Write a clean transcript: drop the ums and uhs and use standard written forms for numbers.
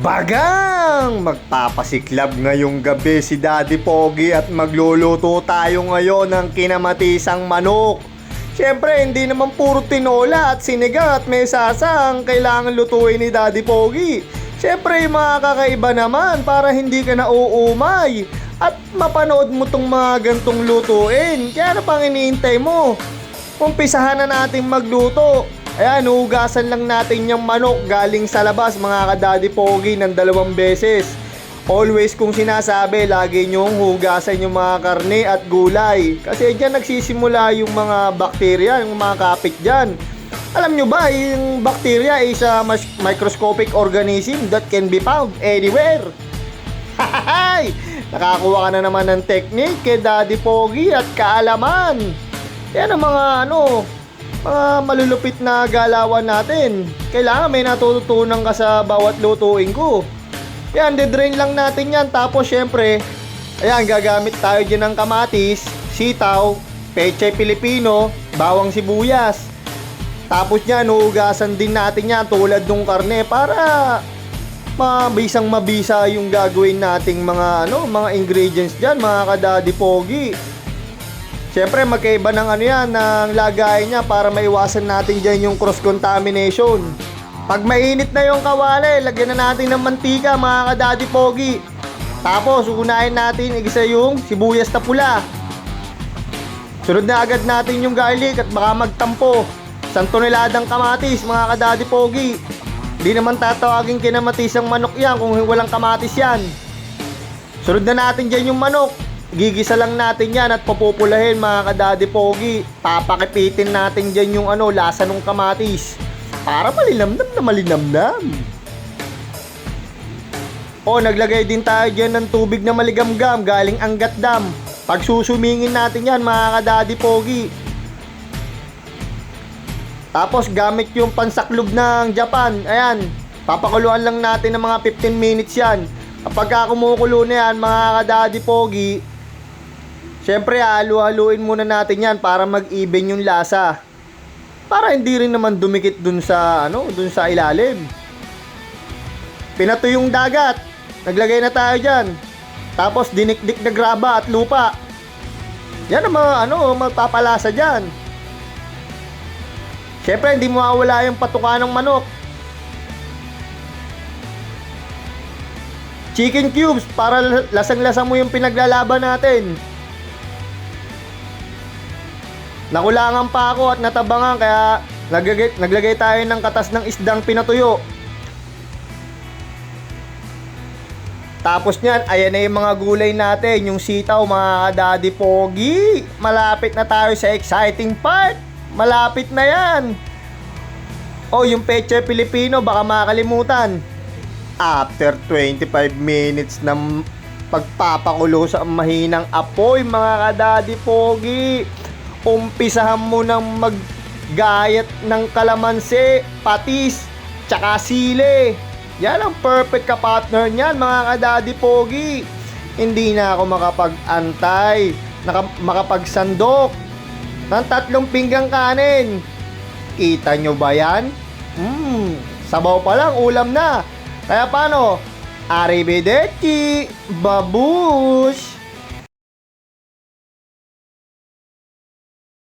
Bagang! Magpapasiklab ngayong gabi si Daddy Pogi at magluluto tayo ngayon ng kinamatisang manok. Siyempre, hindi naman puro tinola at sinigang at may sasang kailangan lutuin ni Daddy Pogi. Siyempre, yung mga kakaiba naman para hindi ka na uumay at mapanood mo tong mga gantong lutuin. Kaya ano pang iniintay mo? Umpisahan na natin magluto. Ayan, hugasan lang natin yung manok galing sa labas mga ka-Daddy Pogi ng 2 beses. Always kung sinasabi, lagi nyong hugasan yung mga karne at gulay. Kasi dyan nagsisimula yung mga bakterya, yung mga kapit dyan. Alam nyo ba, yung bakterya is a microscopic organism that can be found anywhere. Hahahay! Nakakuha ka na naman ng technique kay Daddy Pogi at kaalaman. Yan ang mga mga malulupit na galawan natin. Kailangan may natututunan ka sa bawat lutuin ko. Yan, didrain lang natin yan. Tapos syempre, ayan, gagamit tayo dyan ng kamatis, sitaw, pechay Pilipino, bawang sibuyas. Tapos yan, hugasan din natin yan tulad ng karne para mabisang mabisa yung gagawin nating mga ingredients dyan mga ka-Daddy Pogi. Siyempre, magkaiba ng ng lagayan niya para maiwasan natin dyan yung cross-contamination. Pag mainit na yung kawali, lagyan na natin ng mantika mga ka-Daddy Pogi. Tapos, unahin natin igisa yung sibuyas na pula. Sunod na agad natin yung garlic at baka magtampo. 1 toneladang kamatis mga ka-Daddy Pogi. Hindi naman tatawagin kinamatis ang manok yan kung walang kamatis yan. Sunod na natin dyan yung manok. Gigisa lang natin yan at papupulahin mga ka-Daddy Pogi. Papakipitin natin dyan yung lasa ng kamatis para malinamnam na malinamnam. Naglagay din tayo dyan ng tubig na maligamgam galing Angat Dam. Pagsusumingin natin yan mga ka-Daddy Pogi. Tapos gamit yung pansaklob ng Japan. Ayan, papakuluan lang natin ng mga 15 minutes yan. Kapag kumukulo na yan mga ka-Daddy Pogi, siyempre, halu-haluin muna natin yan para mag-even yung lasa. Para hindi rin naman dumikit dun sa ilalim. Pinato yung dagat. Naglagay na tayo dyan. Tapos dinikdik na graba at lupa. Yan ang mga magpapalasa dyan. Siyempre, hindi mawawala yung patuka ng manok. Chicken cubes para lasang-lasa mo yung pinaglalaban natin. Nakulangan pa ako at natabangan kaya naglagay tayo ng katas ng isdang pinatuyo. Tapos niyan, ayan na yung mga gulay natin, yung sitaw mga ka-Daddy Pogi. Malapit na tayo sa exciting part. Malapit na yan. Yung pechay Pilipino baka makalimutan. After 25 minutes ng pagpapakulo sa mahinang apoy mga ka-Daddy Pogi, umpisahan mo nang maggayat ng kalamansi, patis, tsaka sili. Yan ang perfect ka-partner niyan mga ka-Daddy Pogi. Hindi na ako makapag-antay, makapagsandok ng 3 pinggang kanin. Kita nyo ba yan? Sabaw pa lang, ulam na. Kaya paano? Arrivederci, babush!